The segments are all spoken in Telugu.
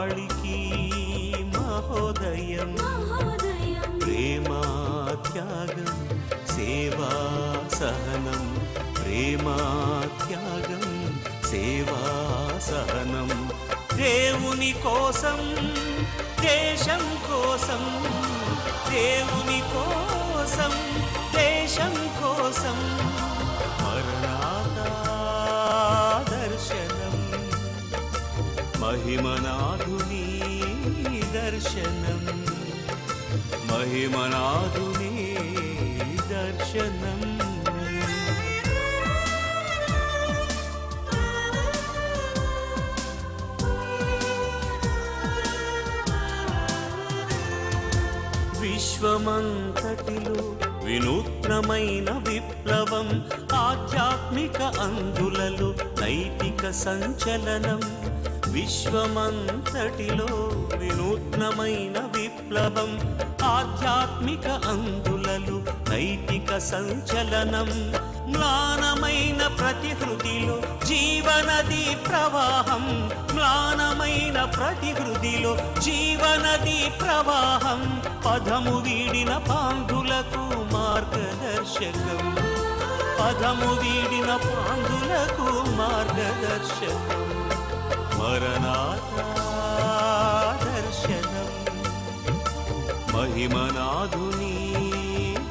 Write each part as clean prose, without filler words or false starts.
బాళికి మహోదయం, ప్రేమా త్యాగం సేవా సహనం, ప్రేమా త్యాగం సేవా సహనం. దేవుని కోసం దేశం కోసం, దేవుని కోసం దేశం కోసం మరణాతా దర్శనం, మహిమనాథుని దర్శనం, మహిమనాథుని దర్శనం. విశ్వమంతటిలో వినూత్నమైన విప్లవం, ఆధ్యాత్మిక అందులలో నైతిక సంచలనం. విశ్వమంతటిలో వినూత్నమైన విప్లవం, ఆధ్యాత్మిక అందులలో నైతిక సంచలనం. మ్లానమైన ప్రతి హృదిలో జీవనది ప్రవాహం, మ్లానమైన ప్రతి హృదిలో జీవనది ప్రవాహం. పదము వీడిన పాంధులకు మార్గదర్శకం, పదము వీడిన పాంధులకు మార్గదర్శకం. మరణాతా దర్శనం, మహిమనాథుని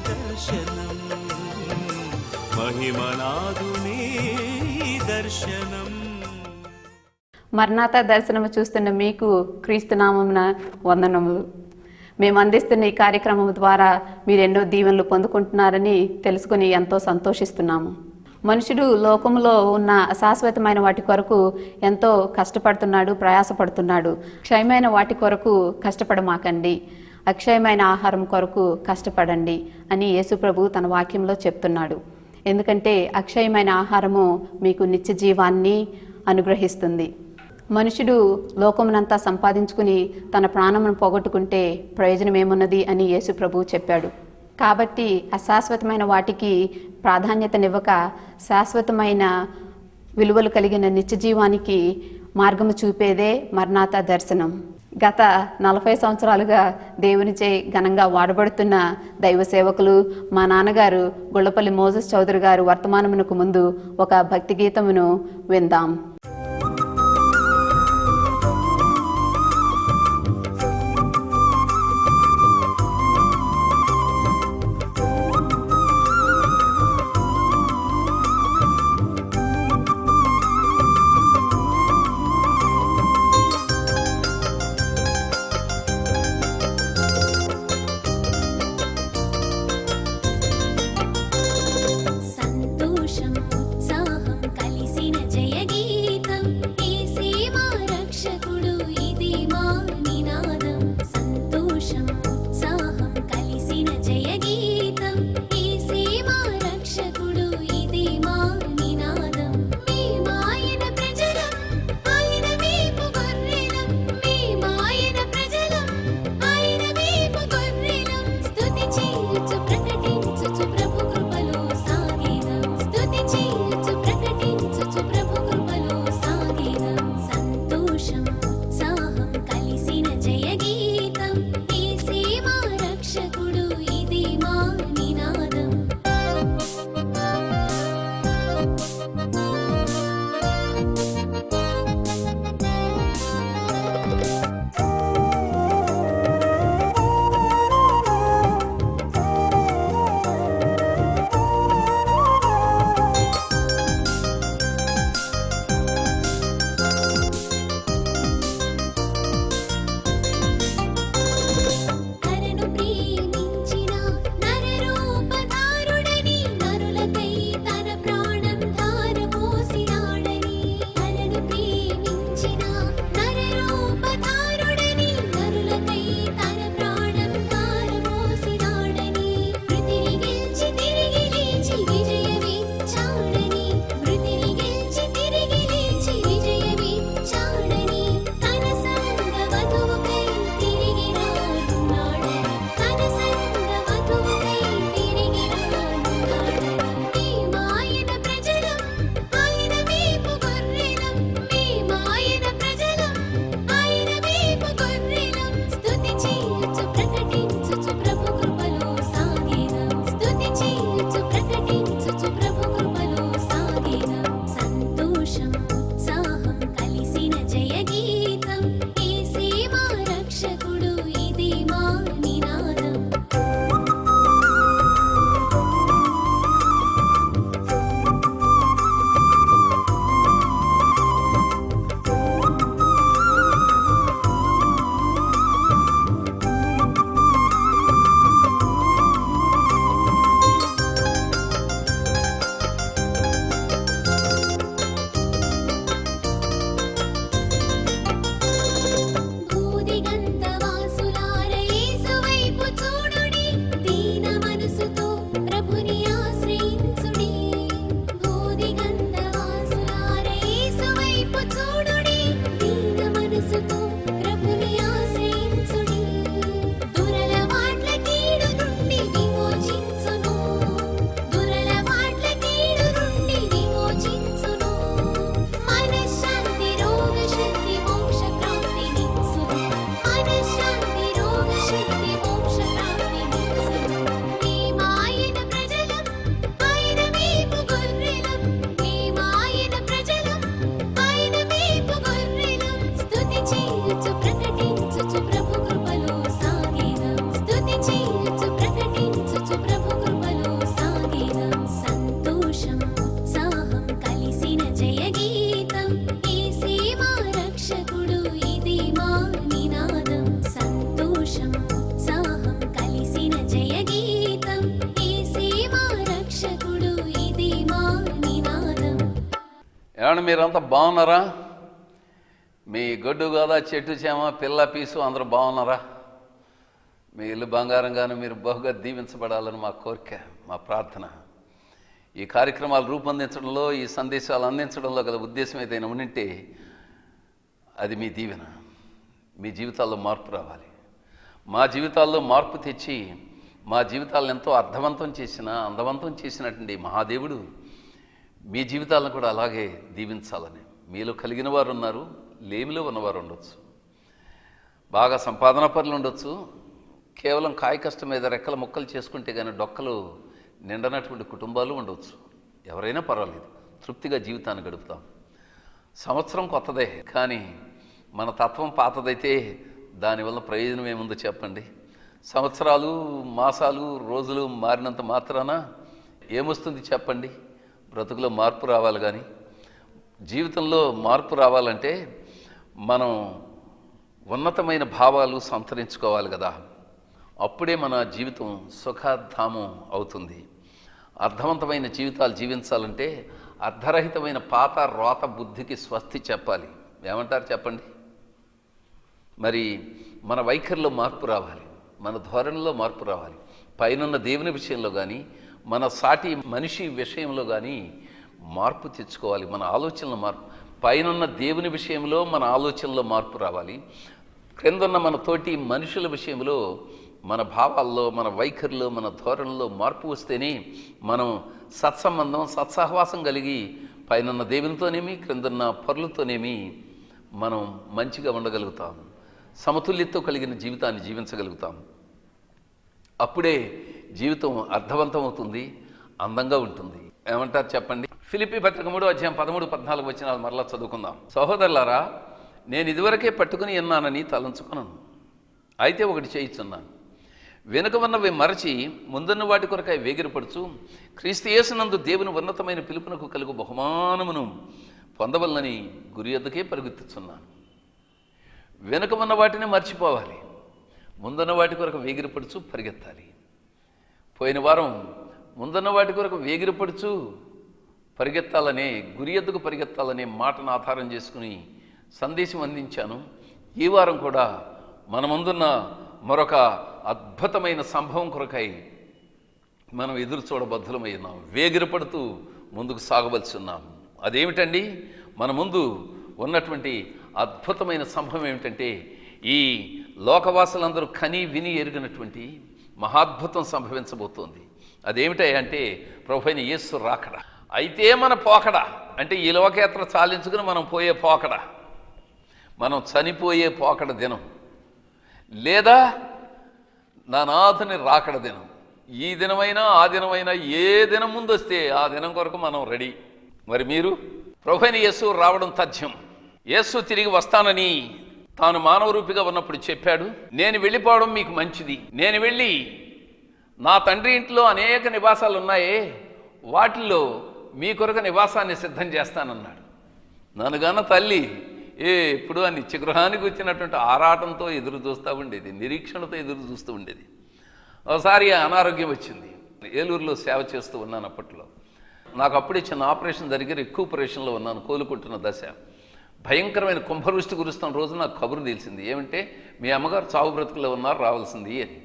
దర్శనం, మహిమనాథుని దర్శనం. మరణాత దర్శనము చూస్తున్న మీకు క్రీస్తునామమున వందనములు. మేము అందిస్తున్న ఈ కార్యక్రమం ద్వారా మీరు ఎన్నో దీవెనలు పొందుకుంటున్నారని తెలుసుకుని ఎంతో సంతోషిస్తున్నాము. మనుషుడు లోకంలో ఉన్న అశాశ్వతమైన వాటి కొరకు ఎంతో కష్టపడుతున్నాడు, ప్రయాసపడుతున్నాడు. క్షయమైన వాటి కొరకు కష్టపడమాకండి, అక్షయమైన ఆహారం కొరకు కష్టపడండి అని యేసుప్రభు తన వాక్యంలో చెప్తున్నాడు. ఎందుకంటే అక్షయమైన ఆహారము మీకు నిత్య జీవాన్ని అనుగ్రహిస్తుంది. మనుషుడు లోకమునంతా సంపాదించుకుని తన ప్రాణమును పోగొట్టుకుంటే ప్రయోజనం ఏమున్నది అని యేసుప్రభు చెప్పాడు. కాబట్టి అశాశ్వతమైన వాటికి ప్రాధాన్యతనివ్వక శాశ్వతమైన విలువలు కలిగిన నిత్య జీవానికి మార్గము చూపేదే మరణాత దర్శనం. గత 40 సంవత్సరాలుగా దేవునిచే ఘనంగా వాడబడుతున్న దైవ సేవకులు మా నాన్నగారు గుళ్ళపల్లి మోజెస్ చౌదరి గారు వర్తమానమునకు ముందు ఒక భక్తి గీతమును విందాం. ఏమన్నా మీరంతా బాగున్నారా? మీ గొడ్డు గోదా చెట్టు చేమ పిల్ల పీసు అందరూ బాగున్నారా? మీ ఇల్లు బంగారంగాను మీరు బహుగా దీవించబడాలని మా కోరిక, మా ప్రార్థన. ఈ కార్యక్రమాలు రూపొందించడంలో, ఈ సందేశాలు అందించడంలో గల ఉద్దేశం ఏదైనా ఉండింటే అది మీ దీవెన. మీ జీవితాల్లో మార్పు రావాలి. మా జీవితాల్లో మార్పు తెచ్చి మా జీవితాలను ఎంతో అర్థవంతం అందవంతం చేసినటువంటి మహాదేవుడు మీ జీవితాలను కూడా అలాగే దీవించాలని. మీలో కలిగిన వారు ఉన్నారు, లేమిలో ఉన్నవారు ఉండొచ్చు, బాగా సంపాదన పనులు ఉండొచ్చు, కేవలం కాయ కష్టం మీద రెక్కల ముక్కలు చేసుకుంటే కానీ డొక్కలు నిండనటువంటి కుటుంబాలు ఉండవచ్చు. ఎవరైనా పర్వాలేదు, తృప్తిగా జీవితాన్ని గడుపుతాం. సంవత్సరం కొత్తదే, కానీ మన తత్వం పాతదైతే దానివల్ల ప్రయోజనం ఏముందో చెప్పండి? సంవత్సరాలు, మాసాలు, రోజులు మారినంత మాత్రాన ఏమొస్తుంది చెప్పండి? బ్రతుకులో మార్పు రావాలి. కానీ జీవితంలో మార్పు రావాలంటే మనం ఉన్నతమైన భావాలు సంతరించుకోవాలి కదా. అప్పుడే మన జీవితం సుఖధామం అవుతుంది. అర్థవంతమైన జీవితాలు జీవించాలంటే అర్ధరహితమైన పాత రోత బుద్ధికి స్వస్తి చెప్పాలి. ఏమంటారు చెప్పండి? మరి మన వైఖరిలో మార్పు రావాలి, మన ధోరణిలో మార్పు రావాలి. పైనున్న దేవుని విషయంలో కానీ, మన సాటి మనిషి విషయంలో కానీ మార్పు తెచ్చుకోవాలి. మన ఆలోచనలో మార్పు, పైనున్న దేవుని విషయంలో మన ఆలోచనలో మార్పు రావాలి. క్రిందున్న మన తోటి మనుషుల విషయంలో, మన భావాల్లో, మన వైఖరిలో, మన ధోరణిలో మార్పు వస్తేనే మనం సత్సంబంధం, సత్సహవాసం కలిగి పైనున్న దేవునితోనేమి, క్రిందున్న పరులతోనేమి మనం మంచిగా ఉండగలుగుతాం. సమతుల్యతతో కలిగిన జీవితాన్ని జీవించగలుగుతాం. అప్పుడే జీవితం అర్థవంతం అవుతుంది, అందంగా ఉంటుంది. ఏమంటారు చెప్పండి? ఫిలిప్పీ పత్రిక 3:13-14 వచనాలు మరలా చదువుకుందాం. సహోదరులారా, నేను ఇదివరకే పట్టుకుని ఉన్నానని తలంచుకున్నాను. అయితే ఒకటి చేయిస్తున్నాను, వెనుక ఉన్నవి మరచి ముందున్న వాటి కొరకై వేగిరపడుచు క్రీస్తు యేసునందు దేవుని ఉన్నతమైన పిలుపునకు కలుగు బహుమానమును పొందవలనని గురి యొద్దకే పరుగుతున్నాను. వెనుక ఉన్న వాటిని మర్చిపోవాలి, ముందున్న వాటి కొరకు వేగిరపడుచు పరిగెత్తాలి. పోయిన వారం ముందున్న వాటి కొరకు వేగిరపడుచు పరిగెత్తాలనే, గురి ఎద్దుకు పరిగెత్తాలనే మాటను ఆధారం చేసుకుని సందేశం అందించాను. ఈ వారం కూడా మన ముందున్న మరొక అద్భుతమైన సంభవం కొరకై మనం ఎదురు చూడబద్ధులమై ఉన్నాం. వేగిరపడుతూ ముందుకు సాగవలసి ఉన్నాం. అదేమిటండి? మన ముందు ఉన్నటువంటి అద్భుతమైన సంభవం ఏమిటంటే, ఈ లోకవాసులందరూ కని విని ఎరిగినటువంటి మహాద్భుతం సంభవించబోతోంది. అదేమిటంటే ప్రభువైన యేసు రాకడ. అయితే మన పోకడ అంటే ఈ లోకయాత్ర చాలించుకుని మనం పోయే పోకడ, మనం చనిపోయే పోకడ దినం, లేదా నా నాథుని రాకడ దినం. ఈ దినమైనా ఆ దినమైనా ఏ దినం ముందు వస్తే ఆ దినం కొరకు మనం రెడీ. మరి మీరు? ప్రభువైన యేసు రావడం తథ్యం. యేసు తిరిగి వస్తానని తాను మానవ రూపిగా ఉన్నప్పుడు చెప్పాడు. నేను వెళ్ళిపోవడం మీకు మంచిది, నేను వెళ్ళి నా తండ్రి ఇంట్లో అనేక నివాసాలు ఉన్నాయే, వాటిల్లో మీ కొరకు నివాసాన్ని సిద్ధం చేస్తానన్నాడు. నన్నుగాన తల్లి ఎప్పుడు ఆ నిత్యగృహానికి వచ్చినటువంటి ఆరాటంతో ఎదురు చూస్తూ ఉండేది, నిరీక్షణతో ఎదురు చూస్తూ ఉండేది. ఒకసారి అనారోగ్యం వచ్చింది. ఏలూరులో సేవ చేస్తూ ఉన్నాను. అప్పట్లో నాకు అప్పుడే చిన్న ఆపరేషన్ జరిగి రికూపరేషన్లో ఉన్నాను, కోలుకుంటున్న దశ. భయంకరమైన కుంభవృష్టి కురుస్తున్న రోజు నాకు కబురు తెలిసింది. ఏమంటే మీ అమ్మగారు చావు బ్రతుకులో ఉన్నారు, రావాల్సింది అని.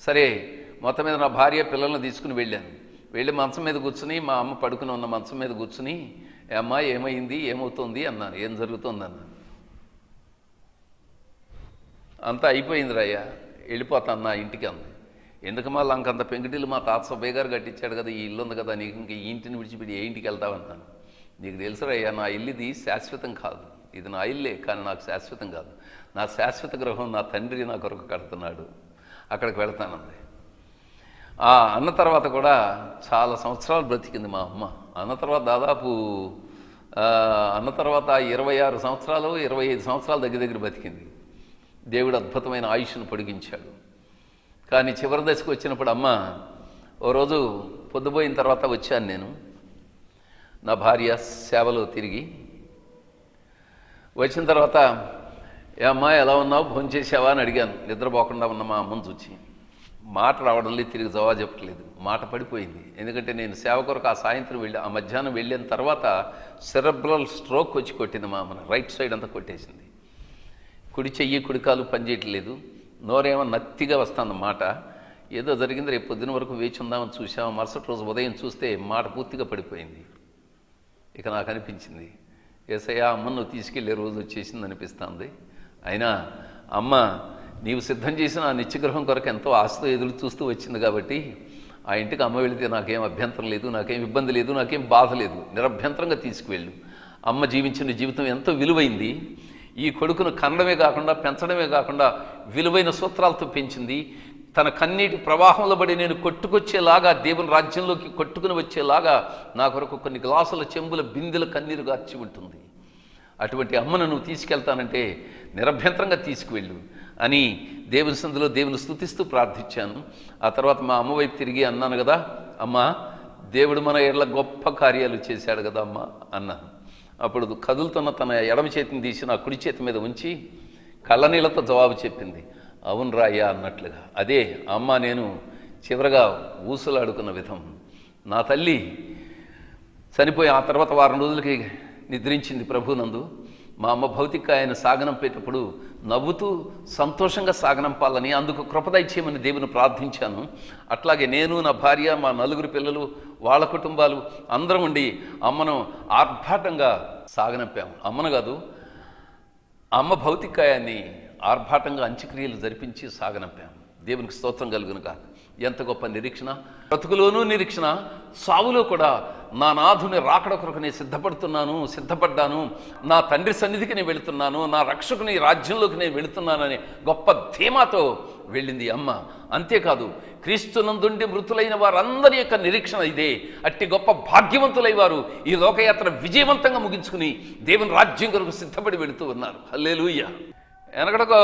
సరే, మొత్తం మీద నా భార్య పిల్లల్ని తీసుకుని వెళ్ళాను. వెళ్ళి మంచం మీద కూర్చుని, మా అమ్మ పడుకుని ఉన్న మంచం మీద కూర్చుని, అమ్మ ఏమైంది, ఏమవుతుంది అన్నాను. ఏం జరుగుతుంది అన్నాను. అంతా అయిపోయింది రాయ్యా, వెళ్ళిపోతాను నా ఇంటికి అంది. ఎందుకు మళ్ళీ అంకంత పెంకుటిల్లు మా తాత సుబ్బయ్య గారు కట్టించాడు కదా, ఈ ఇల్లు ఉంది కదా, నీకు ఇంక ఈ ఇంటిని విడిచిపెట్టి ఏ ఇంటికి వెళ్తావన్నాను. నీకు తెలుసురయ్యా, నా ఇల్లు ఇది శాశ్వతం కాదు, ఇది నా ఇల్లే కానీ నాకు శాశ్వతం కాదు. నా శాశ్వత గృహం నా తండ్రి నా కొరకు కడుతున్నాడు, అక్కడికి వెళ్తానంది. అన్న తర్వాత కూడా చాలా సంవత్సరాలు బ్రతికింది మా అమ్మ. అన్న తర్వాత దాదాపు 26 సంవత్సరాలు 25 సంవత్సరాల దగ్గర బతికింది. దేవుడు అద్భుతమైన ఆయుష్ను పొడిగించాడు. కానీ చివరి దశకు వచ్చినప్పుడు అమ్మ ఓ రోజు పొద్దుపోయిన తర్వాత వచ్చాను నేను, నా భార్య సేవలో తిరిగి వచ్చిన తర్వాత, ఏ అమ్మా ఎలా ఉన్నావు, భోంచేసావా అని అడిగాను. నిద్రపోకుండా ఉన్న మా అమ్మను చూచి. మాట రావడం లేదు, తిరిగి జవాబు చెప్పట్లేదు. మాట పడిపోయింది. ఎందుకంటే నేను సేవ కొరకు ఆ సాయంత్రం వెళ్ళి ఆ మధ్యాహ్నం వెళ్ళిన తర్వాత సెరెబ్రల్ స్ట్రోక్ వచ్చి కొట్టింది మా అమ్మని. రైట్ సైడ్ అంతా కొట్టేసింది. కుడి చెయ్యి కుడికాలు పనిచేయట్లేదు. నోరేమో నత్తిగా వస్తుంది మాట. ఏదో జరిగింది, రేపు పొద్దున వరకు వేచి ఉందామని చూసాము. మరుసటి రోజు ఉదయం చూస్తే మాట పూర్తిగా పడిపోయింది. ఇక నాకు అనిపించింది, యేసయ్య అమ్మను నువ్వు తీసుకెళ్లే రోజు వచ్చేసింది అనిపిస్తుంది. అయినా అమ్మ నీవు సిద్ధం చేసిన ఆ నిత్యగృహం కొరకు ఎంతో ఆశతో ఎదురు చూస్తూ వచ్చింది కాబట్టి ఆ ఇంటికి అమ్మ వెళితే నాకేం అభ్యంతరం లేదు, నాకేం ఇబ్బంది లేదు, నాకేం బాధ లేదు. నిరభ్యంతరంగా తీసుకువెళ్ళు. అమ్మ జీవించిన జీవితం ఎంతో విలువైంది. ఈ కొడుకును కనడమే కాకుండా పెంచడమే కాకుండా విలువైన సూత్రాలతో పెంచింది. తన కన్నీటి ప్రవాహంలో పడి నేను కొట్టుకొచ్చేలాగా, దేవుని రాజ్యంలోకి కొట్టుకుని వచ్చేలాగా నా కొరకు కొన్ని గ్లాసుల చెంబుల బిందెల కన్నీరు గార్చి ఉంటుంది. అటువంటి అమ్మను నువ్వు తీసుకెళ్తానంటే నిరభ్యంతరంగా తీసుకువెళ్ళు అని దేవుని సందులో దేవుని స్తుతిస్తూ ప్రార్థించాను. ఆ తర్వాత మా అమ్మ వైపు తిరిగి అన్నాను కదా, అమ్మ దేవుడు మన ఎడల గొప్ప కార్యాలు చేశాడు కదా అమ్మ అన్నాను. అప్పుడు కదులుతున్న తన ఎడమ చేతిని తీసి నా కుడి చేతి మీద ఉంచి కళ్ళనీళ్లతో జవాబు చెప్పింది, అవును రాయ్యా అన్నట్లుగా. అదే అమ్మ నేను చివరగా ఊసులాడుకున్న విధం. నా తల్లి చనిపోయి ఆ తర్వాత వారం రోజులకి నిద్రించింది ప్రభునందు. మా అమ్మ భౌతిక ఆయన సాగనంపేటప్పుడు నవ్వుతూ సంతోషంగా సాగనంపాలని, అందుకు కృపదైచ్చేయమని దేవుని ప్రార్థించాను. అట్లాగే నేను, నా భార్య, మా 4 పిల్లలు, వాళ్ళ కుటుంబాలు అందరం ఉండి అమ్మను ఆర్భాటంగా సాగనంపాము. అమ్మను కాదు, అమ్మ భౌతికాయాన్ని ఆర్భాటంగా అంత్యక్రియలు జరిపించి సాగనంపాము. దేవునికి స్తోత్రం కలుగును కాక. ఎంత గొప్ప నిరీక్షణ! బ్రతుకులోనూ నిరీక్షణ, సావులో కూడా నా నాథుని రాకడ కొరకు నేను సిద్ధపడ్డాను. నా తండ్రి సన్నిధికి నేను వెళుతున్నాను, నా రక్షకుని రాజ్యంలోకి నేను వెళుతున్నానని గొప్ప ధీమాతో వెళ్ళింది అమ్మ. అంతేకాదు, క్రీస్తునందుండి మృతులైన వారందరి యొక్క నిరీక్షణ ఇదే. అట్టి గొప్ప భాగ్యవంతులై వారు ఈ లోకయాత్ర విజయవంతంగా ముగించుకుని దేవుని రాజ్యం కొరకు సిద్ధపడి వెళుతూ ఉన్నారు. హల్లెలూయా. వెనకడకో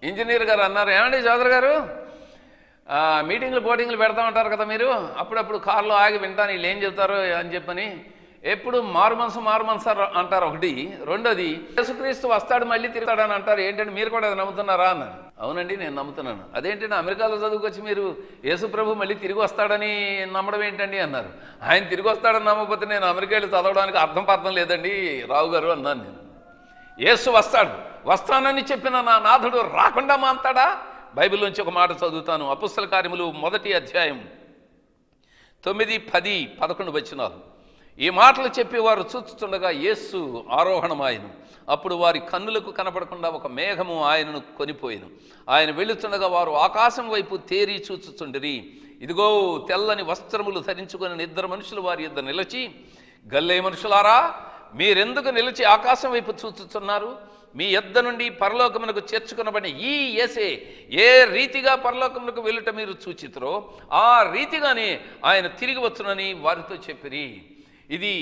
ఇంజనీర్ గారు అన్నారు, ఏమండి చౌదరి గారు, మీటింగ్లు బోటింగ్లు పెడతా ఉంటారు కదా మీరు, అప్పుడప్పుడు కారులో ఆగి వింటాను వీళ్ళు ఏం చెబుతారో అని చెప్పని. ఎప్పుడు మారు మనసు అంటారు ఒకటి. రెండోది యేసుక్రీస్తు వస్తాడు మళ్ళీ తిరుగుతాడని అంటారు. ఏంటంటే మీరు కూడా అది నమ్ముతున్నారా అన్నారు. అవునండి నేను నమ్ముతున్నాను. అదేంటంటే అమెరికాలో చదువుకొచ్చి మీరు యేసు ప్రభు మళ్ళీ తిరిగి వస్తాడని నమ్మడం ఏంటండి అన్నారు. ఆయన తిరిగి వస్తాడని నమ్మకపోతే నేను అమెరికాలో చదవడానికి అర్థం లేదండి రావు గారు అన్నాను నేను. యేసు వస్తానని చెప్పిన నా నాథుడు రాకుండా మాంతాడా? బైబిల్లోంచి ఒక మాట చదువుతాను. అపొస్తలుల కార్యములు 1వ అధ్యాయం 9, 10, 11 వచనాలు. ఈ మాటలు చెప్పేవారు చూస్తుండగా యేసు ఆరోహణమాయను. అప్పుడు వారి కన్నులకు కనపడకుండా ఒక మేఘము ఆయనను కొనిపోయిను. ఆయన వెళుతుండగా వారు ఆకాశం వైపు తేరి చూచుచుండిరి. ఇదిగో తెల్లని వస్త్రములు ధరించుకుని 2 మనుషులు వారి యొద్ద నిలిచి, గల్లే మనుషులారా, మీరెందుకు నిలిచి ఆకాశం వైపు చూచుచున్నారు? మీ యొద్ద నుండి పరలోకమునకు చేర్చుకునబడిన ఈ యేసే ఏ రీతిగా పరలోకమునకు వెళ్ళుట మీరు చూచితురో ఆ రీతిగానే ఆయన తిరిగి వచ్చునని వారితో చెప్పిరి. ఇది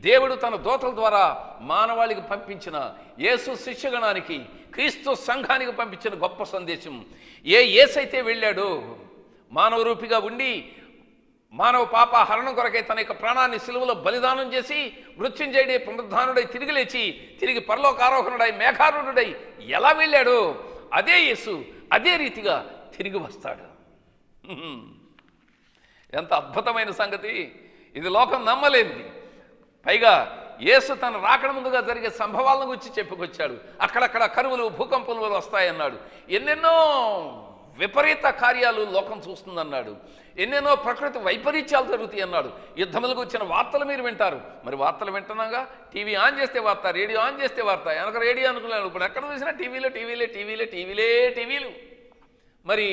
దేవుడు తన దూతల ద్వారా మానవాళికి పంపించిన, యేసు శిష్యగణానికి, క్రీస్తు సంఘానికి పంపించిన గొప్ప సందేశం. ఏ యేసైతే వెళ్ళాడో మానవ రూపిగా ఉండి మానవ పాప హరణం కొరకై తన యొక్క ప్రాణాన్ని సిలువలో బలిదానం చేసి మృత్యుంజయుడై పునరుద్ధానుడై తిరిగి లేచి తిరిగి పరలోకారోహణుడై మేఘారూఢుడై ఎలా వెళ్ళాడో అదే యేసు అదే రీతిగా తిరిగి వస్తాడు. ఎంత అద్భుతమైన సంగతి! ఇది లోకం నమ్మలేనిది. పైగా యేసు తన రాకడ ముందుగా జరిగే సంభవాలను గురించి చెప్పుకొచ్చాడు. అక్కడక్కడ కరువులు భూకంపములు వస్తాయన్నాడు. ఎన్నెన్నో విపరీత కార్యాలు లోకం చూస్తుందన్నాడు. ఎన్నెన్నో ప్రకృతి వైపరీత్యాలు జరుగుతాయి అన్నాడు. యుద్ధములకు వచ్చిన వార్తలు మీరు వింటారు. మరి వార్తలు వింటున్నాగా టీవీ ఆన్ చేస్తే వార్త, రేడియో ఆన్ చేస్తే వార్త. వెనక రేడియో అనుకున్నాను, ఇప్పుడు ఎక్కడ చూసినా టీవీలు. మరి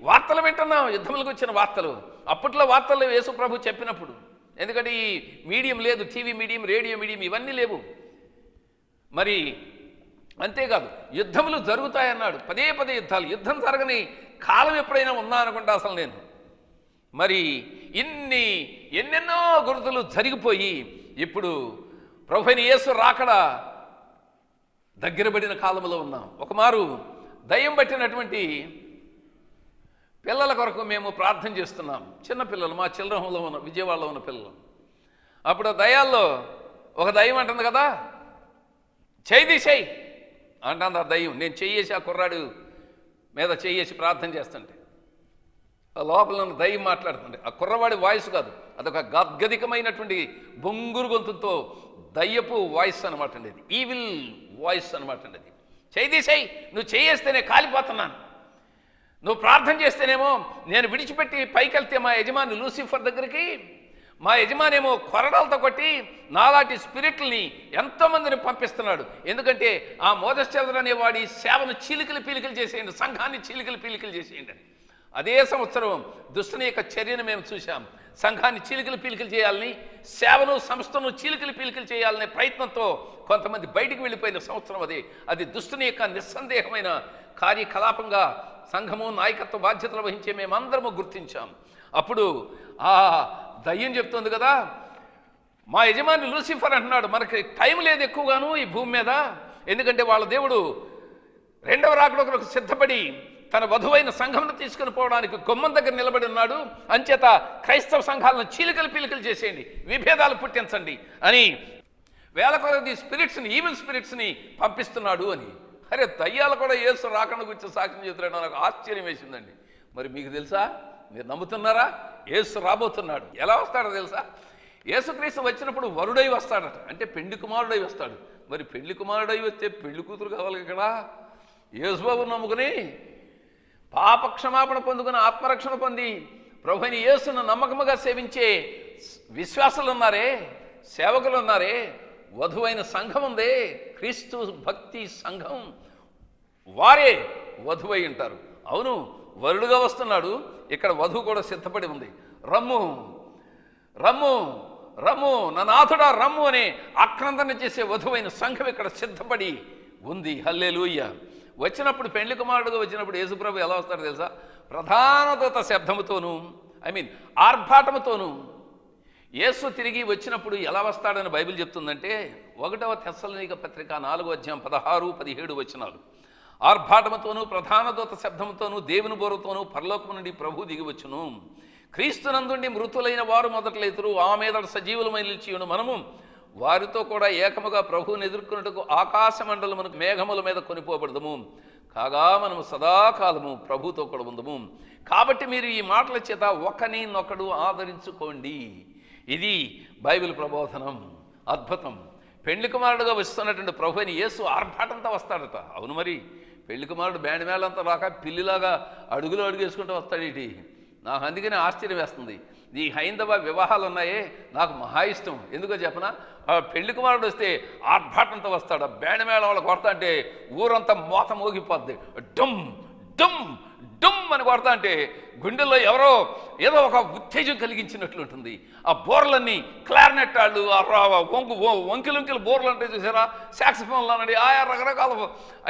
వార్తలు వింటున్నాం, యుద్ధములకు వచ్చిన వార్తలు. అప్పట్లో వార్తలు యేసు ప్రభు చెప్పినప్పుడు, ఎందుకంటే ఈ మీడియం లేదు, టీవీ మీడియం, రేడియో మీడియం ఇవన్నీ లేవు. మరి అంతేకాదు యుద్ధములు జరుగుతాయన్నాడు. పదే యుద్ధాలు. యుద్ధం జరగని కాలం ఎప్పుడైనా ఉందా అనుకుంటా అసలు నేను. మరి ఎన్నెన్నో గుర్తులు జరిగిపోయి ఇప్పుడు ప్రభువైన యేసు రాకడ దగ్గరబడిన కాలంలో ఉన్నాం. ఒకమారు దయ్యం పట్టినటువంటి పిల్లల కొరకు మేము ప్రార్థన చేస్తున్నాం. చిన్న పిల్లలు, మా చిల్డ్రన్ హోమ్లో ఉన్న, విజయవాడలో ఉన్న పిల్లలు. అప్పుడు దయ్యాల్లో ఒక దయ్యం అంటుంది కదా, చేయి అంటుంది ఆ దయ్యం. నేను చెయ్యేసి ఆ కుర్రాడు మీద చెయ్యేసి ప్రార్థన చేస్తుంటే ఆ లోపల ఉన్న దయ్యం మాట్లాడుతుంది. ఆ కుర్రవాడి వాయిస్ కాదు, అదొక గద్గదికమైనటువంటి బొంగురు గొంతుతో దయ్యపు వాయిస్ అనమాట అండి. అది ఈవిల్ వాయిస్ అనమాట అండి. అది చేయి నువ్వు చేయేస్తేనే కాలిపోతున్నాను, నువ్వు ప్రార్థన చేస్తేనేమో నేను విడిచిపెట్టి పైకి వెళ్తే మా యజమాని లూసిఫర్ దగ్గరికి, మా యజమానేమో కొరడాలతో కొట్టి నాలాంటి స్పిరిట్లని ఎంతోమందిని పంపిస్తున్నాడు. ఎందుకంటే ఆ మోదశ్చంద్ర అనేవాడి సేవను చీలికలు పీలికలు చేసేయండి, సంఘాన్ని చీలికలు పీలికలు చేసేయండి అని. అదే సంవత్సరం దుష్టుని యొక్క చర్యను మేము చూసాం. సంఘాన్ని చీలికలు పీలికలు చేయాలని, సేవను సంస్థను చీలికలు పీలికలు చేయాలనే ప్రయత్నంతో కొంతమంది బయటికి వెళ్ళిపోయిన సంవత్సరం అది దుష్టుని యొక్క నిస్సందేహమైన కార్యకలాపంగా సంఘము నాయకత్వ బాధ్యతలు వహించే మేమందరము గుర్తించాం. అప్పుడు ఆ దయ్యం చెప్తుంది కదా, మా యజమాని లూసిఫర్ అంటున్నాడు, మనకి టైం లేదు ఎక్కువగాను ఈ భూమి మీద, ఎందుకంటే వాళ్ళ దేవుడు రెండవ రాకడకు సిద్ధపడి తన వధువైన సంఘమును తీసుకుని పోవడానికి గుమ్మం దగ్గర నిలబడి ఉన్నాడు. అంచేత క్రైస్తవ సంఘాలను చీలికలు పీలికలు చేసేయండి, విభేదాలు పుట్టించండి అని వేల కొలది స్పిరిట్స్ని, ఈవిల్ స్పిరిట్స్ని పంపిస్తున్నాడు అని. అరే దయ్యాలు కూడా యేసు రాకడ గురించి సాక్ష్యం చెప్తున్నాడు. నాకు ఆశ్చర్యం వేసిందండి. మరి మీకు తెలుసా, మీరు నమ్ముతున్నారా? యేసు రాబోతున్నాడు. ఎలా వస్తాడో తెలుసా? యేసుక్రీస్తు వచ్చినప్పుడు వరుడై వస్తాడట, అంటే పెళ్లి కుమారుడై వస్తాడు. మరి పెళ్లి కుమారుడై వస్తే పెళ్లి కూతురు కావాలి ఇక్కడ. యేసుబాబు నమ్ముకుని పాప క్షమాపణ పొందుకుని ఆత్మరక్షణ పొంది ప్రభుని యేసును నమ్మకముగా సేవించే విశ్వాసులు ఉన్నారే, సేవకులు ఉన్నారే, వధువైన సంఘం ఉందే, క్రీస్తు భక్తి సంఘం, వారే వధువై ఉంటారు. అవును, వరుడుగా వస్తున్నాడు. ఇక్కడ వధువు కూడా సిద్ధపడి ఉంది. రమ్ము రమ్ము రమ్ము నా నాథుడా రమ్ము అనే ఆక్రందన చేసే వధువైన సంఘం ఇక్కడ సిద్ధపడి ఉంది. హల్లెలూయా. వచ్చినప్పుడు పెండ్లి కుమారుడుగా వచ్చినప్పుడు యేసుప్రభు ఎలా వస్తాడో తెలుసా? ప్రధాన దూత శబ్దముతోనూ ఆర్భాటముతోనూ. యేసు తిరిగి వచ్చినప్పుడు ఎలా వస్తాడని బైబిల్ చెప్తుందంటే 1వ తెస్సలోనిక పత్రిక 4వ అధ్యాయం 16, 17 వచనాలు. ఆర్భాటముతోనూ ప్రధాన దూత శబ్దముతోనూ దేవుని బోరతోనూ పరలోకము నుండి ప్రభు దిగివచ్చును. క్రీస్తునందుండి మృతులైన వారు మొదట లేతురు, ఆ మీద సజీవులమై నిలిచియును మనము వారితో కూడా ఏకముగా ప్రభువుని ఎదుర్కొన్నట్టుకు ఆకాశ మండలమునకు మేఘముల మీద కొనిపోబడదము. కాగా మనము సదాకాలము ప్రభుతో కూడా ఉందము. కాబట్టి మీరు ఈ మాటల చేత ఒకరినొకడు ఆదరించుకోండి. ఇది బైబిల్ ప్రబోధనం. అద్భుతం. పెళ్లి కుమారుడుగా వస్తున్నటువంటి ప్రభు అని యేసు ఆర్భాటంతో వస్తాడట. అవును, మరి పెళ్లి కుమారుడు బ్యాండ్ మేళంతా రాక పిల్లిలాగా అడుగులు అడుగేసుకుంటూ వస్తాడేటి. నాకు అందుకనే ఆశ్చర్యం వేస్తుంది. ఈ హైందవ వివాహాలు ఉన్నాయే నాకు మహా ఇష్టం. ఎందుకో చెప్పనా? పెళ్లి కుమారుడు వస్తే ఆర్భాటంతో వస్తాడు. బ్యాండ్ మేళం వాళ్ళు కొడతా అంటే ఊరంతా మోత మోగిపోద్ది. డమ్ డమ్ డమ్ అని కొడతా అంటే గుండెల్లో ఎవరో ఏదో ఒక ఉత్తేజం కలిగించినట్లు ఉంటుంది. ఆ బోర్లన్నీ క్లారినెట్ వాళ్ళు, వంకిలుంకిలు బోర్లు అంటే చూసారా, సాక్సిఫోన్లు అనండి, ఆయా రకరకాల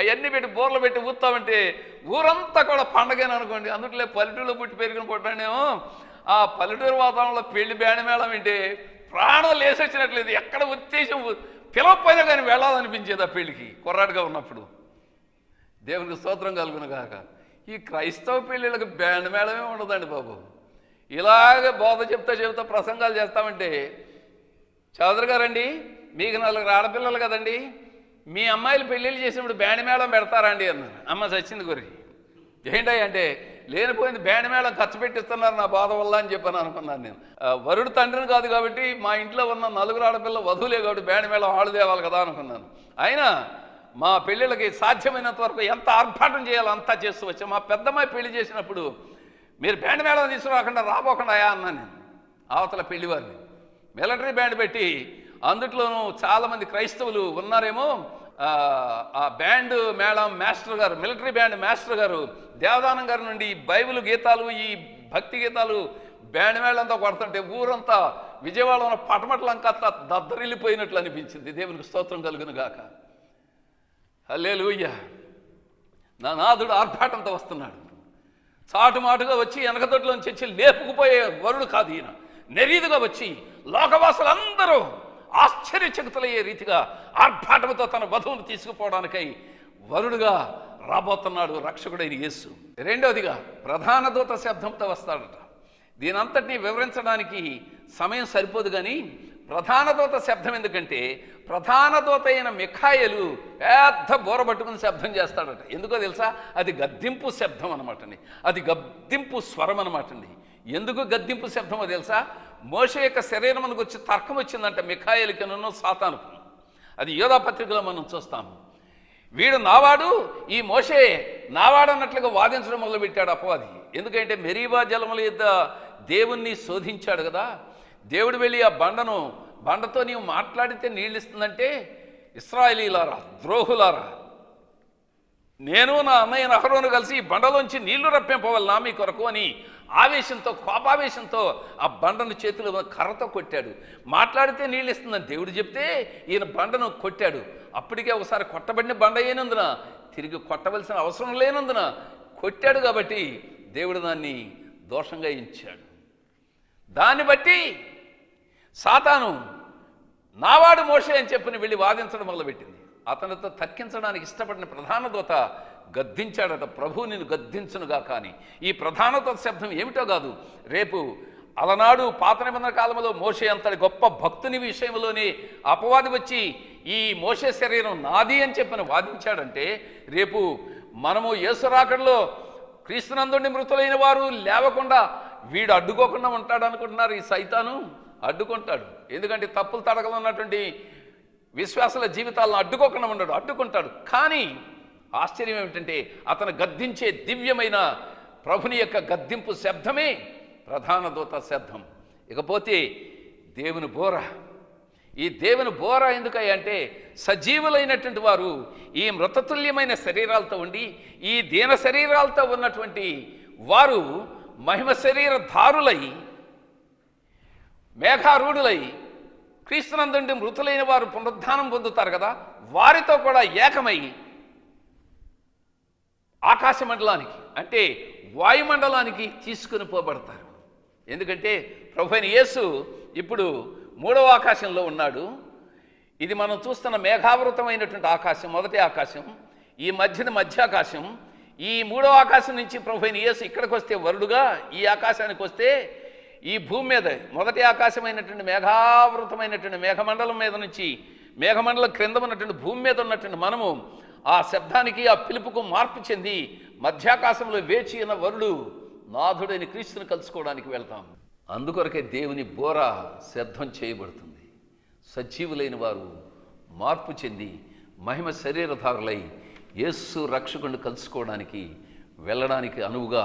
అవన్నీ పెట్టి బోర్లు పెట్టి ఊతామంటే ఊరంతా కూడా పండగని అనుకోండి. అందుట్లో పల్లెటూరులో పుట్టి పెరిగిన పుట్టానేమో ఆ పల్లెటూరు వాతావరణంలో పెళ్లి బ్యాండ్ మేళం వింటే ప్రాణం లేసొచ్చినట్లేదు. ఎక్కడ ఉత్తేజం పిలవపోయినా కానీ వెళ్ళాలనిపించేది ఆ పెళ్లికి కుర్రాడుగా ఉన్నప్పుడు. దేవునికి స్తోత్రం కలుగును గాక. ఈ క్రైస్తవ పెళ్ళిళ్ళకి బ్యాండ్ మేళమే ఉండదండి బాబు. ఇలాగే బోధ చెప్తా ప్రసంగాలు చేస్తామంటే, చౌదరి గారండి మీకు 4 ఆడపిల్లలు కదండి, మీ అమ్మాయిలు పెళ్ళిళ్ళు చేసినప్పుడు బ్యాండ్ మేళం పెడతారండి అన్నారు. అమ్మ చచ్చింది గురికి. ఏంటి అంటే లేనిపోయింది బ్యాండ్ మేళం ఖర్చు పెట్టిస్తున్నారు నా బాధ వల్ల అని చెప్పాను అనుకున్నాను నేను. వరుడు తండ్రిని కాదు కాబట్టి మా ఇంట్లో ఉన్న 4 ఆడపిల్ల వధువులే కాబట్టి బ్యాండ్ మేళం ఆడు తేవాలి కదా అనుకున్నాను. అయినా మా పెళ్ళిళ్ళకి సాధ్యమైనంత వరకు ఎంత ఆర్భాటం చేయాలో అంతా చేస్తూ వచ్చాం. మా పెద్దమ్మాయి పెళ్లి చేసినప్పుడు మీరు బ్యాండ్ మేళం తీసుకురాకుండా రాబోకుండా అయ్యా అన్నాను నేను. అవతల పెళ్లివారిని మిలిటరీ బ్యాండ్ పెట్టి, అందుట్లోనూ చాలామంది క్రైస్తవులు ఉన్నారేమో, ఆ బ్యాండ్ మేళం మాస్టర్ గారు, మిలిటరీ బ్యాండ్ మాస్టర్ గారు దేవదానం గారి నుండి బైబిల్ గీతాలు, ఈ భక్తి గీతాలు బ్యాండ్ మేళంతో కొడుతుంటే ఊరంతా విజయవాడలో ఉన్న పటమట్లంకంతా దద్దరిల్లిపోయినట్లు అనిపించింది. దేవునికి స్తోత్రం కలుగును గాక. హల్లెలూయా. నా నాథుడు ఆర్భాటంతో వస్తున్నాడు. చాటుమాటుగా వచ్చి వెనకదొడ్లోంచి వచ్చి లేపుకుపోయే వరుడు కాదు ఈయన. నెరీదుగా వచ్చి లోకవాసులందరూ ఆశ్చర్యచకితులయ్యే రీతిగా ఆర్భాటంతో తన వధువును తీసుకుపోవడానికై వరుడుగా రాబోతున్నాడు రక్షకుడైన యేసు. రెండవదిగా ప్రధాన దూత శబ్దంతో వస్తాడట. దీనంతటినీ వివరించడానికి సమయం సరిపోదు కానీ ప్రధాన దూత శబ్దం ఎందుకంటే ప్రధాన దూత అయిన మిఖాయేలు పెద్ద బోర పట్టుకుని శబ్దం చేస్తాడట. ఎందుకో తెలుసా? అది గద్దింపు శబ్దం అనమాటండి, అది గద్దింపు స్వరం అనమాటండి. ఎందుకు గద్దింపు శబ్దమో తెలుసా? మోషే యొక్క శరీరం మనకు వచ్చి తర్కం వచ్చిందంట మిఖాయేలుకిను సాతానుకు. అది యోధా పత్రికలో మనం చూస్తాము. వీడు నావాడు, ఈ మోషే నావాడన్నట్లుగా వాదించడం మొదలుపెట్టాడు అపవాది. ఎందుకంటే మెరీబా జలముల యొద్ద దేవుణ్ణి శోధించాడు కదా. దేవుడు వెళ్ళి ఆ బండతో నీవు మాట్లాడితే నీళ్ళు ఇస్తుందంటే, ఇశ్రాయేలీయులారా, ద్రోహులారా, నేను నా అన్నయ్య అహరోను కలిసి ఈ బండలోంచి నీళ్లు రప్పింపవలనా మీ కొరకు అని ఆవేశంతో, కోపావేశంతో ఆ బండను చేతిలో కర్రతో కొట్టాడు. మాట్లాడితే నీళ్ళు ఇస్తుందని దేవుడు చెప్తే ఈయన బండను కొట్టాడు. అప్పటికే ఒకసారి కొట్టబడిన బండ అయినందున తిరిగి కొట్టవలసిన అవసరం లేనందున కొట్టాడు. కాబట్టి దేవుడు దాన్ని దోషంగా ఎంచాడు. దాన్ని బట్టి సాతాను నావాడు మోషే అని చెప్పని వెళ్ళి వాదించడం మొదలుపెట్టింది. అతనితో తర్కించడానికి ఇష్టపడిన ప్రధాన దూత గద్దించాడట, ప్రభు నిన్ను గద్దించునుగా. కానీ ఈ ప్రధాన దూత శబ్దం ఏమిటో కాదు, రేపు అలనాడు పాత నిబంధన కాలంలో మోషే అంతటి గొప్ప భక్తుని విషయంలోనే అపవాది వచ్చి ఈ మోషే శరీరం నాది అని చెప్పని వాదించాడంటే, రేపు మనము యేసు రాకడలో క్రీస్తునందుండి మృతులైన వారు లేవకుండా వీడు అడ్డుకోకుండా ఉంటాడు అనుకుంటున్నారు. ఈ సైతాను అడ్డుకుంటాడు. ఎందుకంటే తప్పులు తడకలు ఉన్నటువంటి విశ్వాసుల జీవితాలను అడ్డుకోకుండా ఉండడు, అడ్డుకుంటాడు. కానీ ఆశ్చర్యం ఏమిటంటే అతను గద్దించే దివ్యమైన ప్రభుని యొక్క గద్దింపు శబ్దమే ప్రధాన దూత శబ్దం. ఇకపోతే దేవుని బోర. ఈ దేవుని బోర ఎందుకయ్యా అంటే, సజీవులైనటువంటి వారు ఈ మృతతుల్యమైన శరీరాలతో ఉండి ఈ దీన శరీరాలతో ఉన్నటువంటి వారు మహిమ శరీరధారులై మేఘారూఢులై క్రీస్తునందుండి మృతులైన వారు పునరుద్ధానం పొందుతారు కదా, వారితో కూడా ఏకమై ఆకాశ మండలానికి అంటే వాయుమండలానికి తీసుకుని పోబడతారు. ఎందుకంటే ప్రభువైన యేసు ఇప్పుడు 3వ ఆకాశంలో ఉన్నాడు. ఇది మనం చూస్తున్న మేఘావృతమైనటువంటి ఆకాశం మొదటి ఆకాశం, ఈ మధ్యాకాశం. ఈ 3వ ఆకాశం నుంచి ప్రభువైన యేసు ఇక్కడికి వస్తే వరుడుగా ఈ ఆకాశానికి వస్తే, ఈ భూమి మీద మొదటి ఆకాశమైనటువంటి మేఘావృతమైనటువంటి మేఘమండలం మీద నుంచి మేఘమండలం క్రింద ఉన్నటువంటి భూమి మీద ఉన్నటువంటి మనము ఆ శబ్దానికి ఆ పిలుపుకు మార్పు చెంది మధ్యాకాశంలో వేచి ఉన్న వరుడు నాథుడైన క్రీస్తుని కలుసుకోవడానికి వెళ్తాం. అందుకొరకే దేవుని బోర శబ్దం చేయబడుతుంది. సజీవులైన వారు మార్పు చెంది మహిమ శరీరధారులై యేసు రక్షకుడిని కలుసుకోవడానికి వెళ్ళడానికి అనువుగా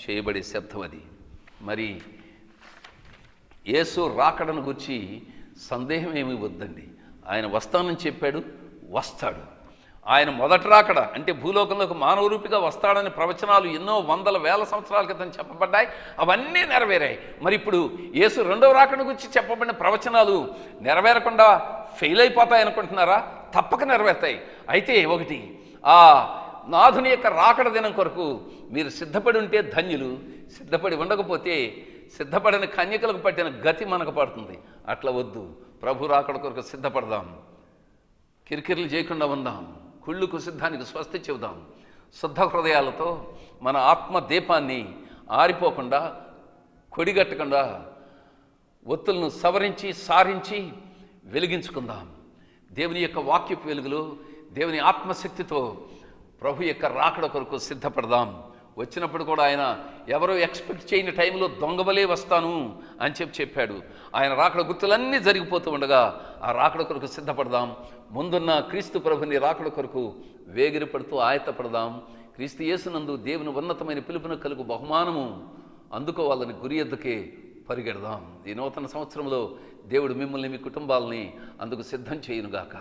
చేయబడే శబ్దం అది. మరి యేసు రాకడను గురించి సందేహం ఏమీ వద్దండి. ఆయన వస్తానని చెప్పాడు, వస్తాడు. ఆయన మొదటి రాకడ అంటే భూలోకంలోకి మానవ రూపిగా వస్తాడని ప్రవచనాలు ఎన్నో వందల వేల సంవత్సరాల క్రితం చెప్పబడ్డాయి, అవన్నీ నెరవేరాయి. మరి ఇప్పుడు యేసు 2వ రాకడ గురించి చెప్పబడిన ప్రవచనాలు నెరవేరకుండా ఫెయిల్ అయిపోతాయి అనుకుంటున్నారా? తప్పక నెరవేరుతాయి. అయితే ఒకటి, ఆ నాథుని యొక్క రాకడ దినం కొరకు మీరు సిద్ధపడి ఉంటే ధన్యులు, సిద్ధపడి ఉండకపోతే సిద్ధపడిన కన్యకలకు పట్టిన గతి మనకు పడుతుంది. అట్లా వద్దు. ప్రభు రాకడ కొరకు సిద్ధపడదాం, కిరికిరిలు చేయకుండా ఉందాం, కుళ్ళుకు సిద్ధానికి స్వస్తి చెబుదాం. శుద్ధ హృదయాలతో మన ఆత్మ దీపాన్ని ఆరిపోకుండా కొడిగట్టకుండా ఒత్తులను సవరించి సారించి వెలిగించుకుందాం. దేవుని యొక్క వాక్యపు వెలుగులో దేవుని ఆత్మశక్తితో ప్రభు యొక్క రాకడ కొరకు సిద్ధపడదాం. వచ్చినప్పుడు కూడా ఆయన ఎవరో ఎక్స్పెక్ట్ చేయని టైంలో దొంగవలే వస్తాను అని చెప్పాడు. ఆయన రాకడ గుర్తులన్నీ జరిగిపోతూ ఉండగా ఆ రాకడ కొరకు సిద్ధపడదాం. ముందున్న క్రీస్తు ప్రభుని రాకడ కొరకు వేగిరపడుతూ ఆయత్తపడదాం. క్రీస్తు యేసునందు దేవుని ఉన్నతమైన పిలుపును కలుగు బహుమానము అందుకోవాలని గురి ఎద్దుకే పరిగెడదాం. ఈ నూతన సంవత్సరంలో దేవుడు మిమ్మల్ని మీ కుటుంబాలని అందుకు సిద్ధం చేయునుగాక.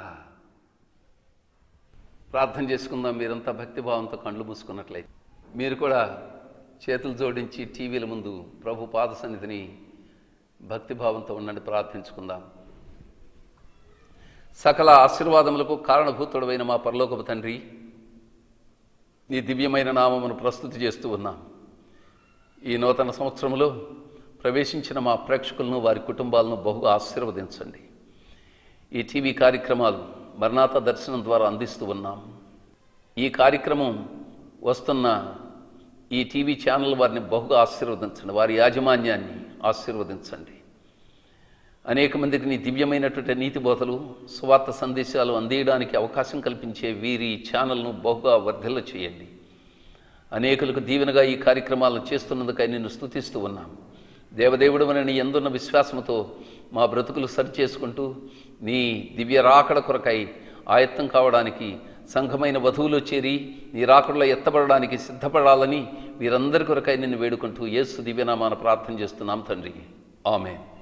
ప్రార్థన చేసుకుందాం. మీరంతా భక్తిభావంతో కళ్ళు మూసుకున్నట్లయితే మీరు కూడా చేతులు జోడించి టీవీల ముందు ప్రభు పాద సన్నిధిని భక్తిభావంతో ఉండండి. ప్రార్థించుకుందాం. సకల ఆశీర్వాదములకు కారణభూతుడైన మా పరలోకపు తండ్రి, నీ దివ్యమైన నామమును ప్రస్తుతి చేస్తూ ఉన్నాం. ఈ నూతన సంవత్సరంలో ప్రవేశించిన మా ప్రేక్షకులను వారి కుటుంబాలను బహుగా ఆశీర్వదించండి. ఈ టీవీ కార్యక్రమాలు మరణాత దర్శనం ద్వారా అందిస్తూ ఉన్నాం. ఈ కార్యక్రమం వస్తున్న ఈ టీవీ ఛానల్ వారిని బహుగా ఆశీర్వదించండి, వారి యాజమాన్యాన్ని ఆశీర్వదించండి. అనేక మందికి నీ దివ్యమైనటువంటి నీతి బోధలు, సువార్త సందేశాలు అందించడానికి అవకాశం కల్పించే వీరి ఛానల్ను బహుగా వర్ధిల్ల చేయండి. అనేకులకు దీవెనగా ఈ కార్యక్రమాలను చేస్తున్నందుకై నిన్ను స్తుతిస్తూ ఉన్నాం. దేవదేవుడు అని నీ యందున్న విశ్వాసంతో మా బ్రతుకులు సరిచేసుకుంటూ నీ దివ్య రాకడ కొరకై ఆయత్తం కావడానికి, సంఘమైన వధువులో చేరి నీ రాకడలో ఎత్తబడడానికి సిద్ధపడాలని వీరందరి కొరకై నిన్ను వేడుకుంటూ యేసు దివ్యనామాన ప్రార్థన చేస్తున్నాం తండ్రి. ఆమేన్.